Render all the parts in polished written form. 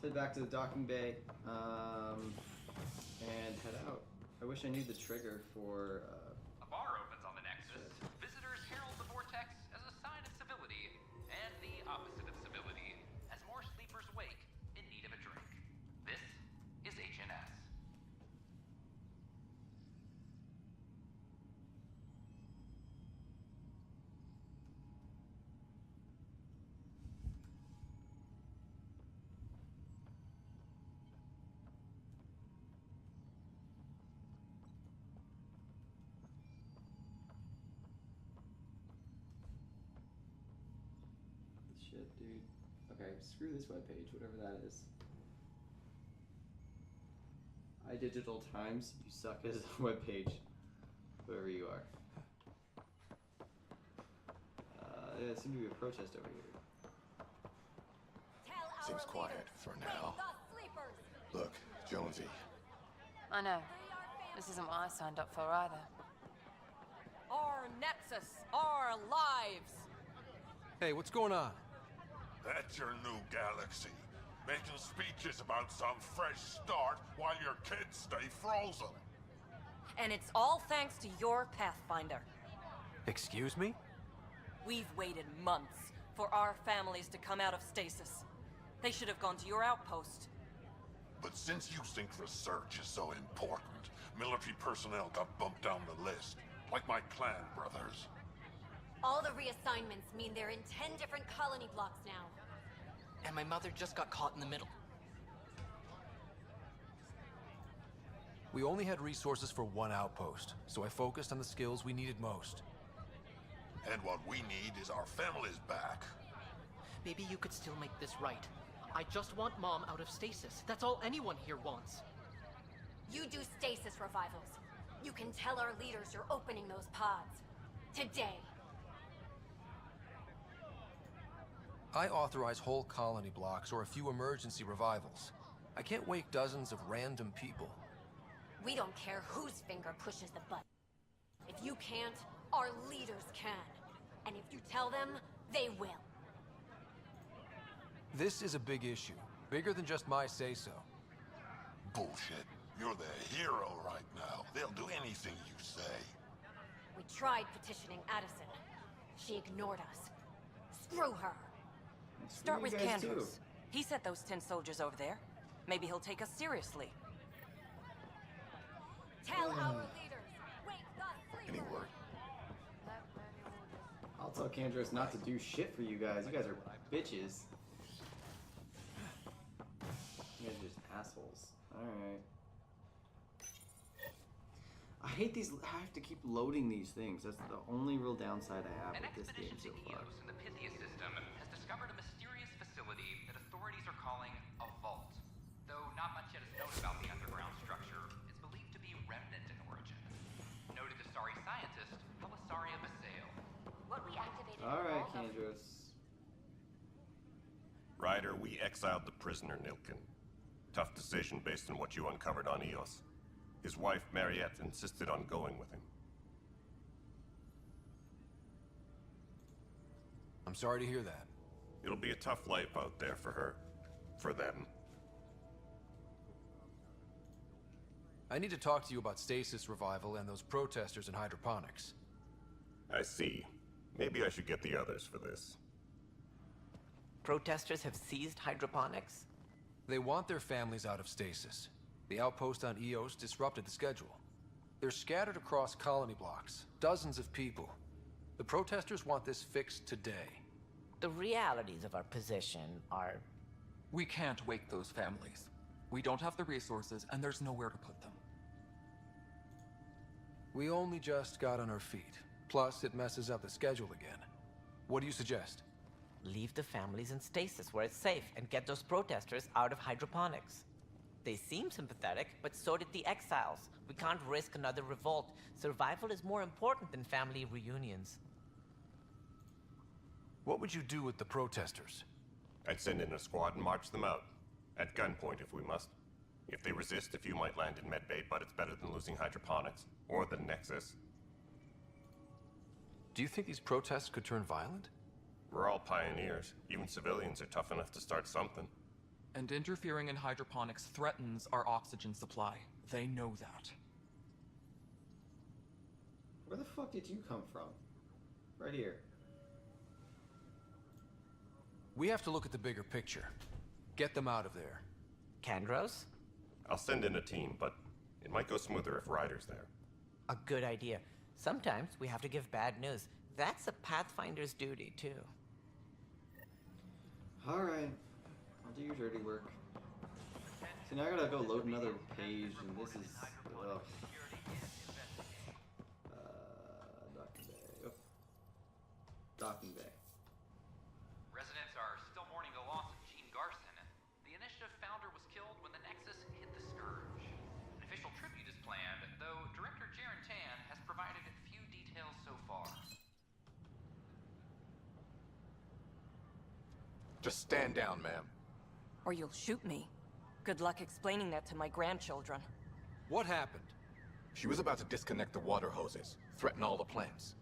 head back to the docking bay and head out. I wish I knew the trigger for. A bar opens on the Nexus. Visitors herald the vortex as a sign of civility, and the opposite of civility, as more sleepers wake in need of a drink. This is HNS. Shit, dude. Okay, screw this webpage, whatever that is. iDigital Times, you suck as a webpage. Whoever you are. There seems to be a protest over here. Seems quiet for now. Look, Jonesy. I know. This isn't what I signed up for either. Our Nexus, our lives. Hey, what's going on? That's your new galaxy. Making speeches about some fresh start while your kids stay frozen. And it's all thanks to your Pathfinder. Excuse me? We've waited months for our families to come out of stasis. They should have gone to your outpost. But since you think research is so important, military personnel got bumped down the list. Like my clan brothers. All the reassignments mean they're in 10 different colony blocks now. And my mother just got caught in the middle. We only had resources for one outpost, so I focused on the skills we needed most. And what we need is our families back. Maybe you could still make this right. I just want Mom out of stasis. That's all anyone here wants. You do stasis revivals. You can tell our leaders you're opening those pods. Today. I authorize whole colony blocks or a few emergency revivals. I can't wake dozens of random people. We don't care whose finger pushes the button. If you can't, our leaders can. And if you tell them, they will. This is a big issue. Bigger than just my say-so. Bullshit. You're the hero right now. They'll do anything you say. We tried petitioning Addison. She ignored us. Screw her. Start with guys too. Candros. He sent those 10 soldiers over there. Maybe he'll take us seriously. Tell our leaders. Wake the Any sleepers. word? I'll tell Candros not to do shit for you guys. You guys are bitches. You guys are just assholes. Alright. I hate these. I have to keep loading these things. That's the only real downside I have An with this game expedition so to far. Eos in the Pythia system has discovered a mysterious facility that authorities are calling a vault. Though not much yet is known about the underground structure, it's believed to be remnant in origin. Noted Asari scientist Helisaria Basale. What we activated. Alright, Candros. Ryder, we exiled the prisoner Nilkin. Tough decision based on what you uncovered on Eos. His wife, Mariette, insisted on going with him. I'm sorry to hear that. It'll be a tough life out there for her. For them. I need to talk to you about stasis revival and those protesters in hydroponics. I see. Maybe I should get the others for this. Protesters have seized hydroponics? They want their families out of stasis. The outpost on Eos disrupted the schedule. They're scattered across colony blocks, dozens of people. The protesters want this fixed today. The realities of our position are... We can't wake those families. We don't have the resources, and there's nowhere to put them. We only just got on our feet. Plus, it messes up the schedule again. What do you suggest? Leave the families in stasis where it's safe and get those protesters out of hydroponics. They seem sympathetic, but so did the exiles. We can't risk another revolt. Survival is more important than family reunions. What would you do with the protesters? I'd send in a squad and march them out. At gunpoint if we must. If they resist, a few might land in medbay, but it's better than losing hydroponics. Or the Nexus. Do you think these protests could turn violent? We're all pioneers. Even civilians are tough enough to start something. And interfering in hydroponics threatens our oxygen supply. They know that. Where the fuck did you come from? Right here. We have to look at the bigger picture. Get them out of there. Kandros? I'll send in a team, but it might go smoother if Ryder's there. A good idea. Sometimes we have to give bad news. That's a Pathfinder's duty, too. Alright. I'll do your dirty work. See, now I gotta go load another page, and this is... Ugh. Docking bay. Oh. Docking bay. Residents are still mourning the loss of Gene Garson. The initiative founder was killed when the Nexus hit the Scourge. An official tribute is planned, though Director Jaren Tan has provided few details so far. Just stand down, ma'am. Or you'll shoot me. Good luck explaining that to my grandchildren. What happened? She was about to disconnect the water hoses, threaten all the plants.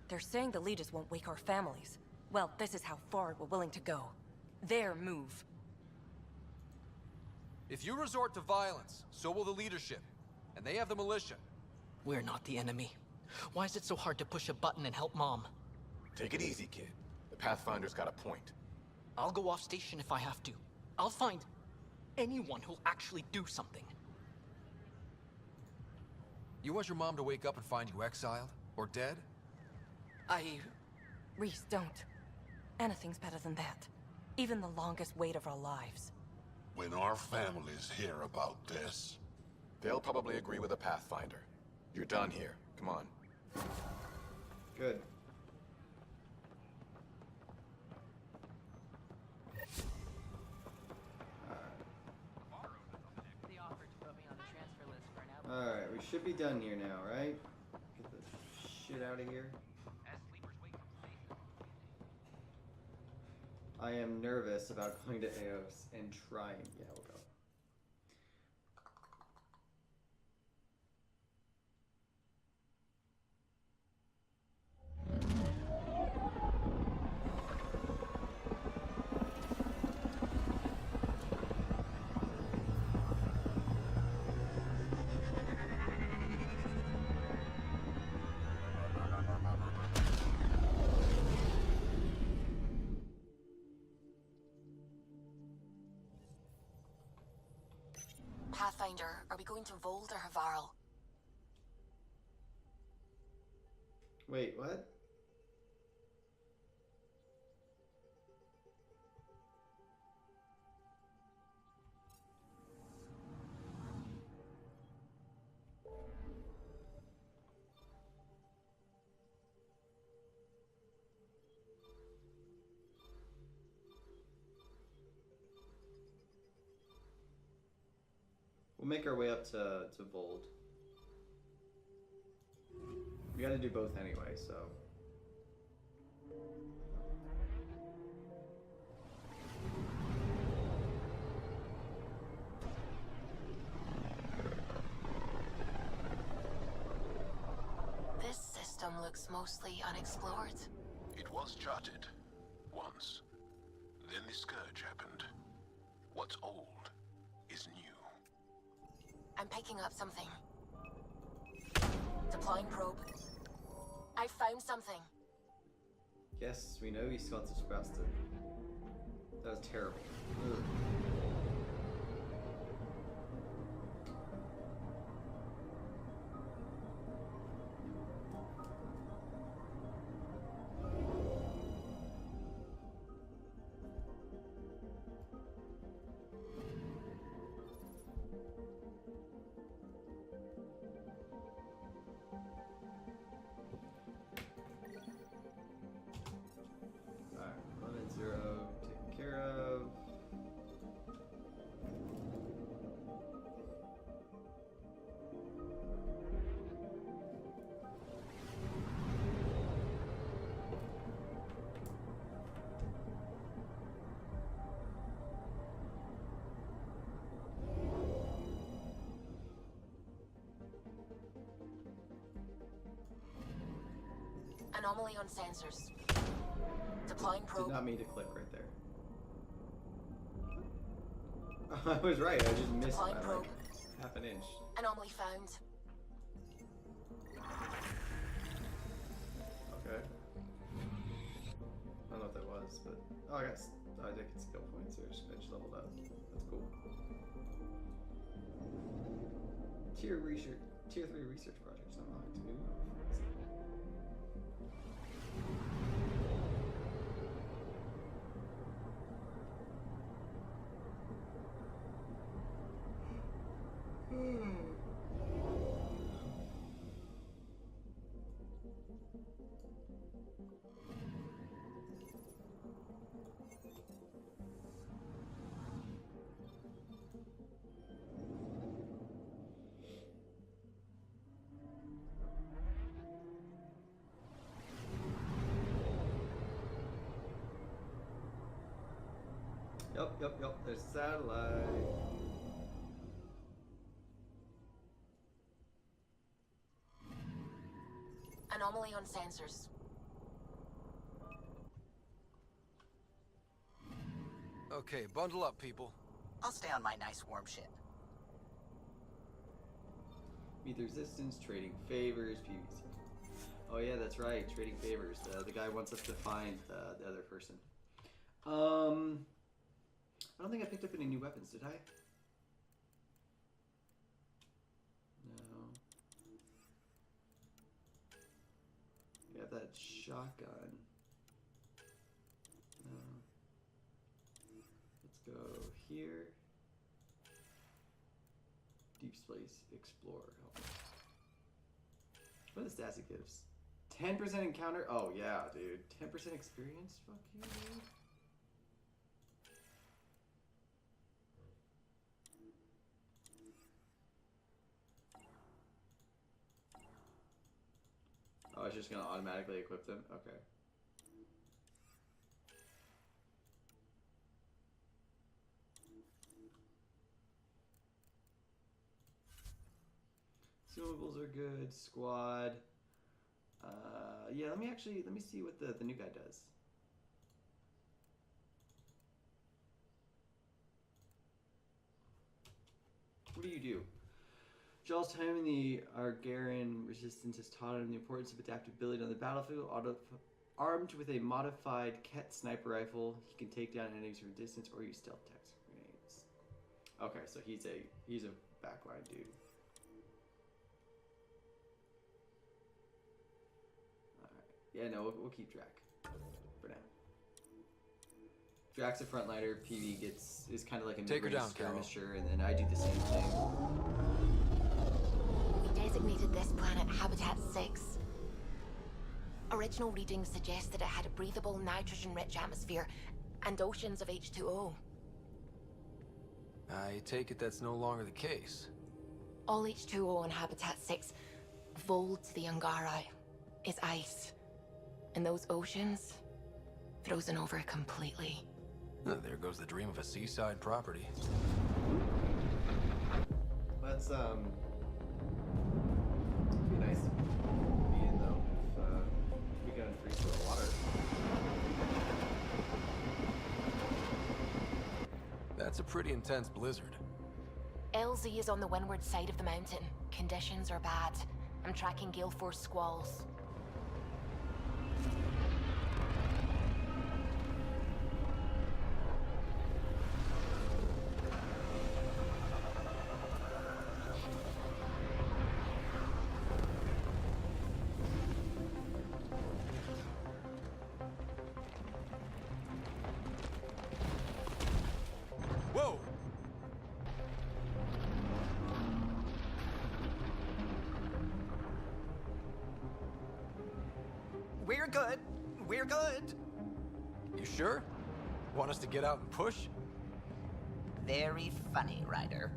They're saying the leaders won't wake our families. Well, this is how far we're willing to go. Their move. If you resort to violence, so will the leadership. And they have the militia. We're not the enemy. Why is it so hard to push a button and help Mom? Take it easy, kid. The Pathfinder's got a point. I'll go off station if I have to. I'll find anyone who'll actually do something. You want your mom to wake up and find you exiled? Or dead? Reese, don't. Anything's better than that. Even the longest wait of our lives. When our families hear about this... They'll probably agree with the Pathfinder. You're done here. Come on. Good. Alright, we should be done here now, right? Get the shit out of here. I am nervous about going to Eos and trying. Yeah, we'll go. Pathfinder, are we going to Vold or Havarl? Wait, what? We'll make our way up to Vold. We gotta do both anyway, so... This system looks mostly unexplored. It was charted. Once. Then the Scourge happened. What's old is new. I'm picking up something. Deploying probe. I found something. Yes, we know he's got disgusted. That was terrible. Ugh. Anomaly on sensors. Deploying probe. Did not mean to click right there. I was right. I just missed by Probe. like half an inch. Anomaly found. Okay. I don't know what that was, but oh, I did get skill points here. I just leveled up. That's cool. Tier 3 research projects unlocked. Ooh. Yep. There's a satellite. Anomaly on sensors. Okay, bundle up, people. I'll stay on my nice warm ship. Meet the resistance, trading favors, PvC. Oh yeah, that's right, trading favors. The guy wants us to find the other person. I don't think I picked up any new weapons, did I? No. We have that shotgun. No. Let's go here. Deep space explorer. What are the stats it gives? 10% encounter? Oh yeah, dude. 10% experience? Fuck you, dude. Oh, it's just gonna automatically equip them? Okay. Consumables are good. Squad. Yeah, let me see what the new guy does. What do you do? Charles Time in the Argarian resistance has taught him the importance of adaptability on the battlefield. Armed with a modified Ket sniper rifle, he can take down enemies from a distance or use stealth tactics grenades. Okay, so he's a backline dude. Alright. Yeah, no, we'll keep Drac for now. Drac's a frontliner, PV is kind of like a mid-range skirmisher, and then I do the same thing. Designated this planet Habitat 6. Original readings suggest that it had a breathable, nitrogen-rich atmosphere and oceans of H2O. I take it that's no longer the case. All H2O on Habitat 6, Vold to the Angari, is ice. And those oceans, frozen over completely. There goes the dream of a seaside property. Let's, be nice to be in though, if we can freeze the water. That's a pretty intense blizzard. LZ is on the windward side of the mountain. Conditions are bad. I'm tracking gale force squalls. We're good. We're good. You sure? Want us to get out and push? Very funny, Ryder.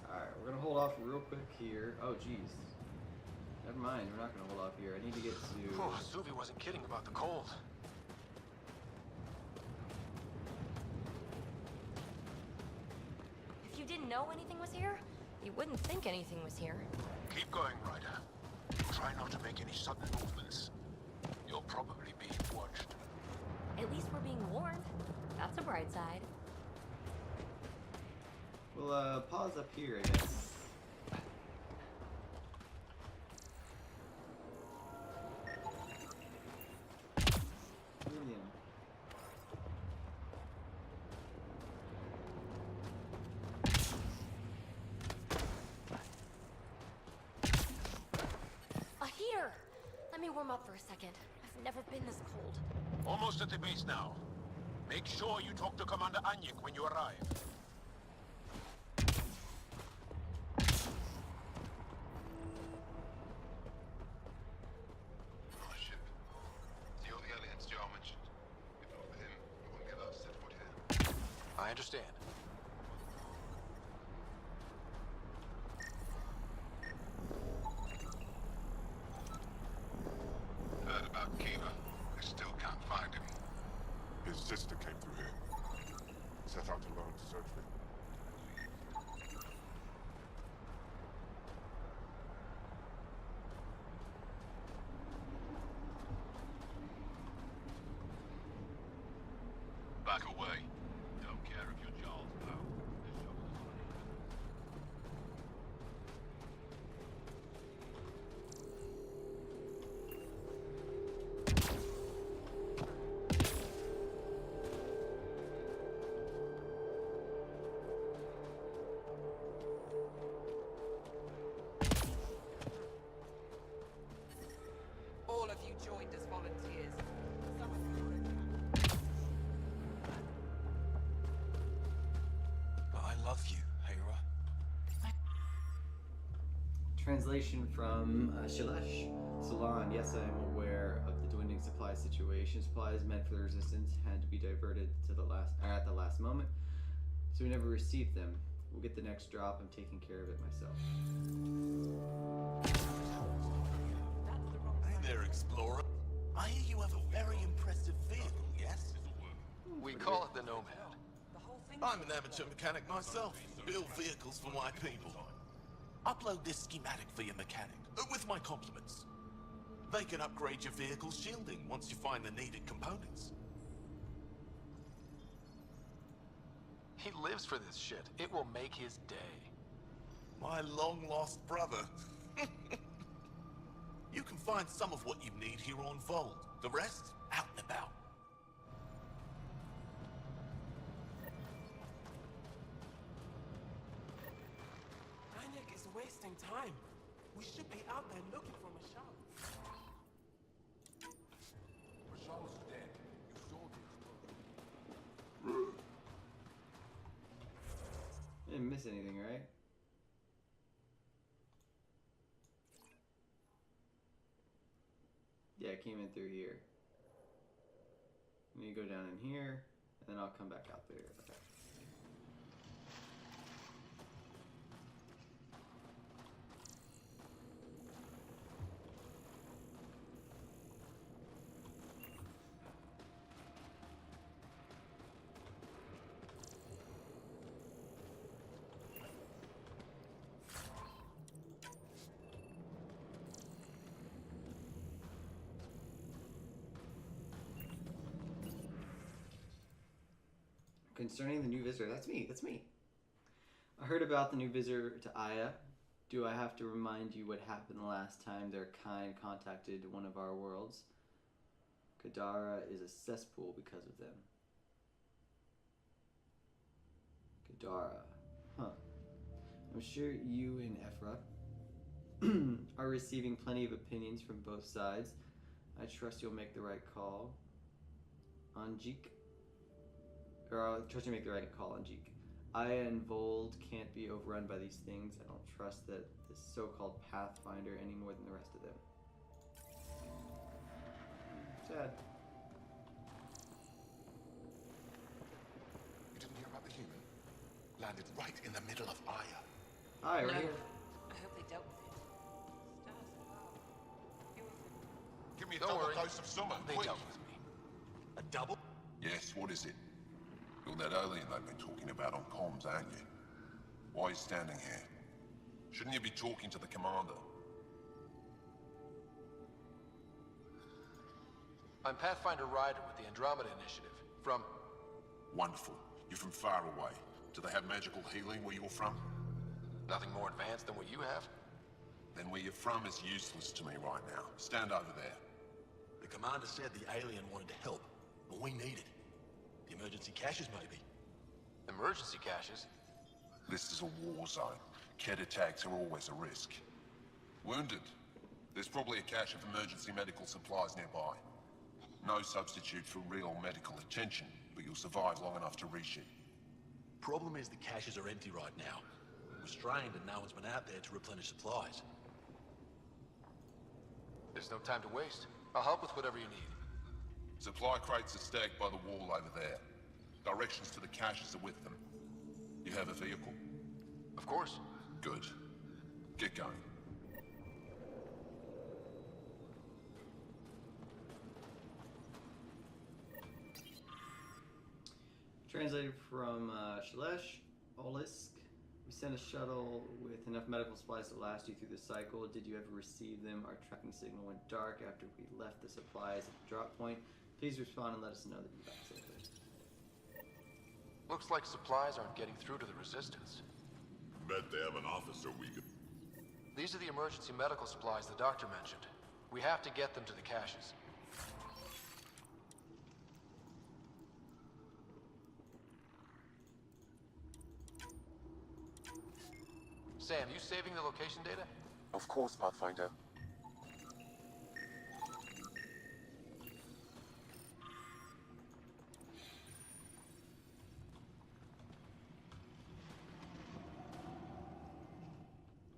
Alright, we're gonna hold off real quick here. Oh, geez. Never mind, we're not gonna hold off here. I need to get to... Oh, Suvi wasn't kidding about the cold. If you didn't know anything was here, You wouldn't think anything was here. Keep going, Ryder. Try not to make any sudden movements. You'll probably be watched. At least we're being warned. That's a bright side. We'll pause up here, I guess. A heater! Let me warm up for a second. I've never been this cold. Almost at the base now. Make sure you talk to Commander Anyik when you arrive. Oh shit. The only aliens Joe mentioned. If not for him, you wouldn't be allowed to set foot here. I understand. Heard about Kiva. I still can't find him. His sister came through here. Set out alone to search for him. Back away. Don't care if you're Charles, pal. This job is funny. All of you joined as volunteers. Some of you But I love you, Hera. Translation from Shailesh. Salon, yes, I am aware of the dwindling supply situation. Supplies meant for the resistance had to be diverted to at the last moment, so we never received them. We'll get the next drop. I'm taking care of it myself. Hey there, Explorer. I hear you have a very impressive vehicle, yes? We call it the Nomad. I'm an amateur mechanic myself. Build vehicles for my people. Upload this schematic for your mechanic, with my compliments. They can upgrade your vehicle's shielding once you find the needed components. He lives for this shit. It will make his day. My long-lost brother. You can find some of what you need here on Vold. The rest, out and about. Anyik is wasting time. We should be out there looking for Michelle. Rashal's dead. You saw the Didn't miss anything, right? Yeah, I came in through here. Let me go down in here, and then I'll come back out there. Okay. Concerning the new visitor, that's me. I heard about the new visitor to Aya. Do I have to remind you what happened the last time their kind contacted one of our worlds? Kadara is a cesspool because of them. Kadara. Huh. I'm sure you and Ephra are receiving plenty of opinions from both sides. I trust you'll make the right call. Anjik? Or I'll trust you make the right call on Jeek. Aya and Vold can't be overrun by these things. I don't trust that this so-called Pathfinder any more than the rest of them. Sad. You didn't hear about the human? Landed right in the middle of Aya. Aya, right here. I hope they dealt with it. Give me a Don't double worry. dose of summer, They quick. dealt with me. A double? Yes, what is it? You're that alien they've been talking about on comms, aren't you? Why are you standing here? Shouldn't you be talking to the commander? I'm Pathfinder Ryder with the Andromeda Initiative. From... Wonderful. You're from far away. Do they have magical healing where you're from? Nothing more advanced than what you have? Then where you're from is useless to me right now. Stand over there. The commander said the alien wanted to help, but we need it. The emergency caches, maybe. Emergency caches? This is a war zone. Kett attacks are always a risk. Wounded. There's probably a cache of emergency medical supplies nearby. No substitute for real medical attention, but you'll survive long enough to reship. Problem is the caches are empty right now. We're strained and no one's been out there to replenish supplies. There's no time to waste. I'll help with whatever you need. Supply crates are stacked by the wall over there. Directions to the caches are with them. You have a vehicle? Of course. Good. Get going. Translated from Shalesh, Olisk. We sent a shuttle with enough medical supplies to last you through the cycle. Did you ever receive them? Our tracking signal went dark after we left the supplies at the drop point. Please respond and let us know that you got safely. Looks like supplies aren't getting through to the Resistance. Bet they have an officer we could... These are the emergency medical supplies the doctor mentioned. We have to get them to the caches. Sam, you saving the location data? Of course, Pathfinder.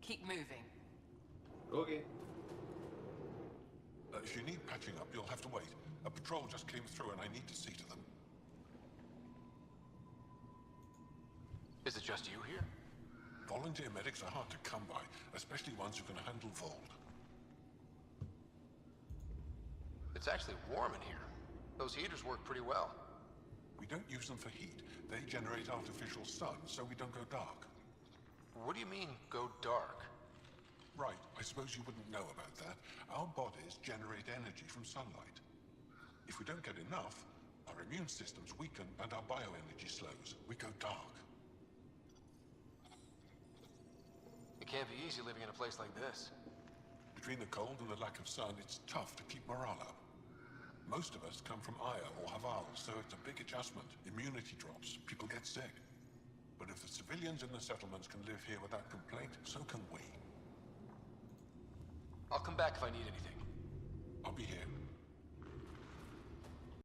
Keep moving. Okay. If you need patching up, you'll have to wait. A patrol just came through and I need to see to them. Is it just you here? Volunteer medics are hard to come by, especially ones who can handle Vold. It's actually warm in here. Those heaters work pretty well. We don't use them for heat. They generate artificial sun, so we don't go dark. What do you mean, go dark? Right, I suppose you wouldn't know about that. Our bodies generate energy from sunlight. If we don't get enough, our immune systems weaken and our bioenergy slows. We go dark. It can't be easy living in a place like this. Between the cold and the lack of sun, it's tough to keep morale up. Most of us come from Aya or Haval, so it's a big adjustment. Immunity drops, people get sick. But if the civilians in the settlements can live here without complaint, so can we. I'll come back if I need anything. I'll be here.